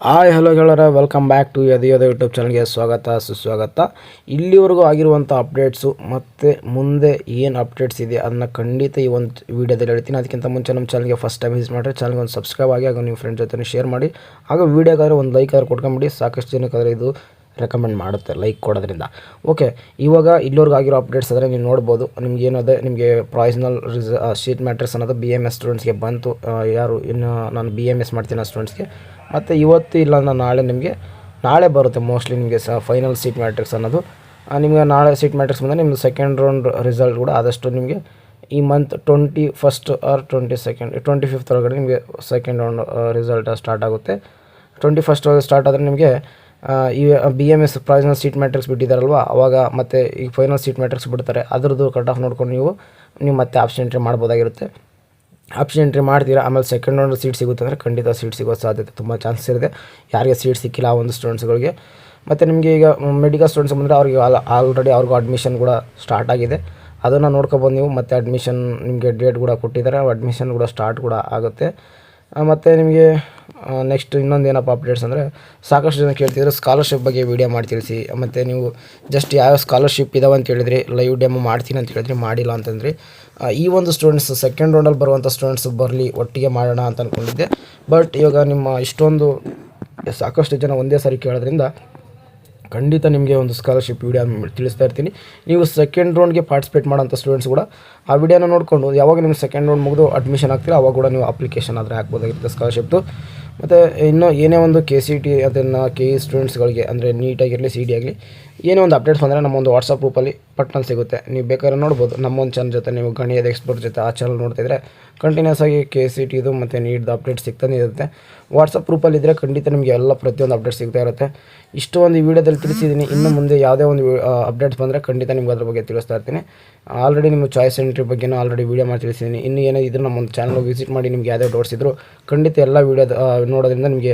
Hi hello ಗೆಳರ, welcome back to ಯದಿಯೋದ YouTube ಚಾನಲ್ಗೆ ಸ್ವಾಗತ ಸುಸ್ವಾಗತ. ಇಲ್ಲಿವರೆಗೂ ಆಗಿರುವಂಥ ಅಪ್ಡೇಟ್ಸು ಮತ್ತು ಮುಂದೆ ಏನು ಅಪ್ಡೇಟ್ಸ್ ಇದೆ ಅದನ್ನು ಖಂಡಿತ ಈ ಒಂದು ವೀಡಿಯೋದಲ್ಲಿ ಹೇಳ್ತೀನಿ. ಅದಕ್ಕಿಂತ ಮುಂಚೆ ನಮ್ಮ ಚಾನಲ್ಗೆ ಫಸ್ಟ್ ಟೈಮ್ ವಿಸಿಟ್ ಮಾಡಿದ್ರೆ ಚಾನಲ್ಗೆ ಒಂದು ಸಬ್ಸ್ಕ್ರೈಬ್ ಆಗಿ ಹಾಗೂ ನಿಮ್ಮ ಫ್ರೆಂಡ್ ಜೊತೆ ಶೇರ್ ಮಾಡಿ, ಹಾಗೂ ವೀಡಿಯೋಗಾದ್ರೆ ಒಂದು ಲೈಕ್ ಆದ್ರೆ ಕೊಟ್ಕೊಂಬಿಡಿ. ಸಾಕಷ್ಟು ಜನಕ್ಕಾದರೆ ಇದು ರೆಕಮೆಂಡ್ ಮಾಡುತ್ತೆ ಲೈಕ್ ಕೊಡೋದ್ರಿಂದ. ಓಕೆ, ಇವಾಗ ಇಲ್ಲಿವರೆಗೂ ಆಗಿರೋ ಅಪ್ಡೇಟ್ಸ್ ಆದರೆ ನೀವು ನೋಡ್ಬೋದು. ನಿಮ್ಗೆ ಏನಿದೆ, ನಿಮಗೆ ಪ್ರಾವಿಷನಲ್ ಶೀಟ್ ಮ್ಯಾಟ್ರಿಕ್ಸ್ ಅನ್ನೋದು BMS ಸ್ಟೂಡೆಂಟ್ಸ್ಗೆ ಬಂತು. ಯಾರು ಇನ್ನು ನಾನು BMS ಮಾಡ್ತೀನಿ ಆ ಸ್ಟೂಡೆಂಟ್ಸ್ಗೆ. ಮತ್ತು ಇವತ್ತು ಇಲ್ಲ ನಾಳೆ ನಿಮಗೆ ನಾಳೆ ಬರುತ್ತೆ ಮೋಸ್ಟ್ಲಿ ನಿಮಗೆ ಫೈನಲ್ ಸೀಟ್ ಮ್ಯಾಟ್ರಿಕ್ಸ್ ಅನ್ನೋದು. ನಿಮಗೆ ನಾಳೆ ಸೀಟ್ ಮ್ಯಾಟ್ರಿಕ್ಸ್ ಬಂದರೆ ನಿಮ್ಮದು ಸೆಕೆಂಡ್ ರೌಂಡ್ ರಿಸಲ್ಟ್ ಕೂಡ ಆದಷ್ಟು ನಿಮಗೆ ಈ ಮಂತ್ 21st ಆರ್ 25th ಒಳಗಡೆ ನಿಮಗೆ ಸೆಕೆಂಡ್ ರೌಂಡ್ ರಿಸಲ್ಟ್ ಸ್ಟಾರ್ಟ್ ಆಗುತ್ತೆ. 21st ಸ್ಟಾರ್ಟ್ ಆದರೆ ನಿಮಗೆ ಈ BMS ಪ್ರಾವಿಷನಲ್ ಸೀಟ್ ಮ್ಯಾಟ್ರಿಕ್ಸ್ ಬಿಟ್ಟಿದ್ದಾರಲ್ವ, ಅವಾಗ ಮತ್ತು ಈ ಫೈನಲ್ ಸೀಟ್ ಮ್ಯಾಟ್ರಿಕ್ಸ್ ಬಿಡ್ತಾರೆ. ಅದರದ್ದು ಕಟ್ ಆಫ್ ನೋಡ್ಕೊಂಡು ನೀವು ಮತ್ತೆ ಆಪ್ಷನ್ ಎಂಟ್ರಿ ಮಾಡ್ಬೋದಾಗಿರುತ್ತೆ. ಆಪ್ಷನ್ ಎಂಟ್ರಿ ಮಾಡ್ತೀರಾ, ಆಮೇಲೆ ಸೆಕೆಂಡ್ ರೌಂಡ್ ಸೀಟ್ ಸಿಗುತ್ತೆ ಅಂದರೆ ಖಂಡಿತ ಸೀಟ್ ಸಿಗೋ ಸಾಧ್ಯತೆ ತುಂಬ ಚಾನ್ಸಸ್ ಇದೆ. ಯಾರಿಗೆ ಸೀಟ್ ಸಿಕ್ಕಿಲ್ಲ ಆ ಒಂದು ಸ್ಟೂಡೆಂಟ್ಸ್ಗಳಿಗೆ. ಮತ್ತು ನಿಮಗೆ ಈಗ ಮೆಡಿಕಲ್ ಸ್ಟೂಡೆಂಟ್ಸ್ ಬಂದರೆ ಅವ್ರಿಗೆ ಆಲ್ರೆಡಿ ಅವ್ರಿಗೂ ಅಡ್ಮಿಷನ್ ಕೂಡ ಸ್ಟಾರ್ಟ್ ಆಗಿದೆ. ಅದನ್ನು ನೋಡ್ಕೊಬೋದು ನೀವು. ಮತ್ತು ಅಡ್ಮಿಷನ್ ನಿಮಗೆ ಡೇಟ್ ಕೂಡ ಕೊಟ್ಟಿದ್ದಾರೆ, ಅಡ್ಮಿಷನ್ ಕೂಡ ಸ್ಟಾರ್ಟ್ ಕೂಡ ಆಗುತ್ತೆ. ಮತ್ತು ನಿಮಗೆ ನೆಕ್ಸ್ಟ್ ಇನ್ನೊಂದು ಏನಪ್ಪ ಅಪ್ಡೇಟ್ಸ್ ಅಂದರೆ, ಸಾಕಷ್ಟು ಜನ ಕೇಳ್ತಿದ್ರು ಸ್ಕಾಲರ್ಶಿಪ್ ಬಗ್ಗೆ ವೀಡಿಯೋ ಮಾಡಿ ತಿಳಿಸಿ. ಮತ್ತು ನೀವು ಜಸ್ಟ್ ಯಾವ ಸ್ಕಾಲರ್ಶಿಪ್ ಇದಾವೆ ಅಂತ ಹೇಳಿದ್ರಿ, ಲೈವ್ ಡೆಮೋ ಮಾಡ್ತೀನಿ ಅಂತ ಹೇಳಿದ್ರಿ, ಮಾಡಿಲ್ಲ ಅಂತಂದ್ರಿ. ಈ ಒಂದು ಸ್ಟೂಡೆಂಟ್ಸ್ ಸೆಕೆಂಡ್ ರೌಂಡಲ್ಲಿ ಬರುವಂಥ ಸ್ಟೂಡೆಂಟ್ಸ್ ಬರಲಿ, ಒಟ್ಟಿಗೆ ಮಾಡೋಣ ಅಂತ ಅಂದ್ಕೊಂಡಿದ್ದೆ. ಬಟ್ ಇವಾಗ ನಿಮ್ಮ ಇಷ್ಟೊಂದು ಸಾಕಷ್ಟು ಜನ ಒಂದೇ ಸಾರಿ ಕೇಳೋದ್ರಿಂದ ಖಂಡಿತ ನಿಮಗೆ ಒಂದು ಸ್ಕಾಲರ್ಶಿಪ್ ವೀಡಿಯೋ ತಿಳಿಸ್ತಾ ಇರ್ತೀನಿ. ನೀವು ಸೆಕೆಂಡ್ ರೌಂಡ್ಗೆ ಪಾರ್ಟಿಸಿಪೇಟ್ ಮಾಡೋಂಥ ಸ್ಟೂಡೆಂಟ್ಸ್ ಕೂಡ ಆ ವಿಡಿಯೋನ ನೋಡಿಕೊಂಡು ಯಾವಾಗ ನಿಮ್ಮ ಸೆಕೆಂಡ್ ರೌಂಡ್ ಮುಗಿದು ಅಡ್ಮಿಷನ್ ಆಗ್ತೀರಾ ಅವಾಗ ಕೂಡ ನೀವು ಅಪ್ಲಿಕೇಶನ್ ಆದರೆ ಹಾಕ್ಬೋದಾಗಿರುತ್ತೆ ಸ್ಕಾಲರ್ಶಿಪ್ದು. ಮತ್ತು ಇನ್ನೂ ಏನೇ ಒಂದು KCT ಅದನ್ನು KE ಸ್ಟೂಡೆಂಟ್ಸ್ಗಳಿಗೆ ಅಂದರೆ ನೀಟಾಗಿರಲಿ CET ಆಗಲಿ ಏನೇ ಒಂದು ಅಪ್ಡೇಟ್ಸ್ ಬಂದರೆ ನಮ್ಮೊಂದು ವಾಟ್ಸಪ್ ಗ್ರೂಪಲ್ಲಿ ಪಟ್ಟಲ್ಲಿ ಸಿಗುತ್ತೆ. ನೀವು ಬೇಕಾದ್ರೆ ನೋಡ್ಬೋದು. ನಮ್ಮೊಂದು ಚಾನಲ್ ಜೊತೆ ನೀವು ಗಣಿಯದ ಎಕ್ಸ್ಪರ್ಟ್ ಜೊತೆ ಆ ಚಾನಲ್ ನೋಡ್ತಿದ್ರೆ ಕಂಟಿನ್ಯೂಸ್ ಆಗಿ KCTದು ಮತ್ತು ನೀಟ್ದು ಅಪ್ಡೇಟ್ ಸಿಗ್ತಾನೆ ಇರುತ್ತೆ. ವಾಟ್ಸಪ್ ಗ್ರೂಪಲ್ಲಿದ್ದರೆ ಖಂಡಿತ ನಿಮಗೆ ಎಲ್ಲ ಪ್ರತಿಯೊಂದು ಅಪ್ಡೇಟ್ ಸಿಗ್ತಾ ಇರುತ್ತೆ. ಇಷ್ಟು ಒಂದು ಈ ವಿಡಿಯೋದಲ್ಲಿ ತಿಳಿಸಿದ್ದೀನಿ. ಇನ್ನು ಮುಂದೆ ಯಾವುದೇ ಒಂದು ಅಪ್ಡೇಟ್ಸ್ ಬಂದರೆ ಖಂಡಿತ ನಿಮ್ಗೆ ಅದ್ರ ಬಗ್ಗೆ ತಿಳಿಸ್ತಾ ಇರ್ತೀನಿ. ಆಲ್ರೆಡಿ ನಿಮ್ಮ ಚಾಯ್ಸ್ ಎಂಟ್ರಿ ಬಗ್ಗೆನೂ ಆಲ್ರೆಡಿ ವೀಡಿಯೋ ಮಾಡಿ ತಿಳಿಸಿದ್ದೀನಿ. ಇನ್ನು ಏನೋ ಇದ್ರೆ ನಮ್ಮೊಂದು ಚಾನಲ್ ವಿಸಿಟ್ ಮಾಡಿ. ನಿಮ್ಗೆ ಯಾವುದೇ ಡೌಟ್ಸ್ ಇದ್ದರೂ ಖಂಡಿತ ಎಲ್ಲ ವೀಡಿಯೋ ನೋಡೋದ್ರಿಂದ ನಿಮಗೆ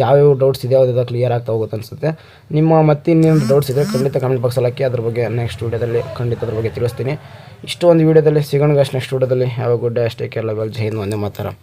ಯಾವ್ಯಾವ ಡೌಟ್ಸ್ ಇದೆ ಅದು ಕ್ಲಿಯರ್ ಆಗ್ತಾ ಹೋಗುತ್ತೆ ಅನಿಸುತ್ತೆ. ನಿಮ್ಮ ಮತ್ತೆ ಇನ್ನೇನು ಡೌಟ್ಸ್ ಇದ್ದರೆ ಖಂಡಿತ ಕಮೆಂಟ್ ಬಾಕ್ಸಲ್ಲಿ ಹಾಕಿ, ಅದ್ರ ಬಗ್ಗೆ ನೆಕ್ಸ್ಟ್ ವೀಡಿಯೋದಲ್ಲಿ ಖಂಡಿತ ಅದ್ರ ಬಗ್ಗೆ ತಿಳಿಸ್ತೀನಿ. ಇಷ್ಟು ಒಂದು ವೀಡಿಯೋದಲ್ಲಿ ಸಿಗೋಣ. ನೆಕ್ಸ್ಟ್ ವೀಡಿಯೋದಲ್ಲಿ ಯಾವ ಗುಡ್ ಅಷ್ಟೇ. ಕೆಲ ಜೈ ಹಿಂದ್, ವಂದೇ ಮಾತರಂ.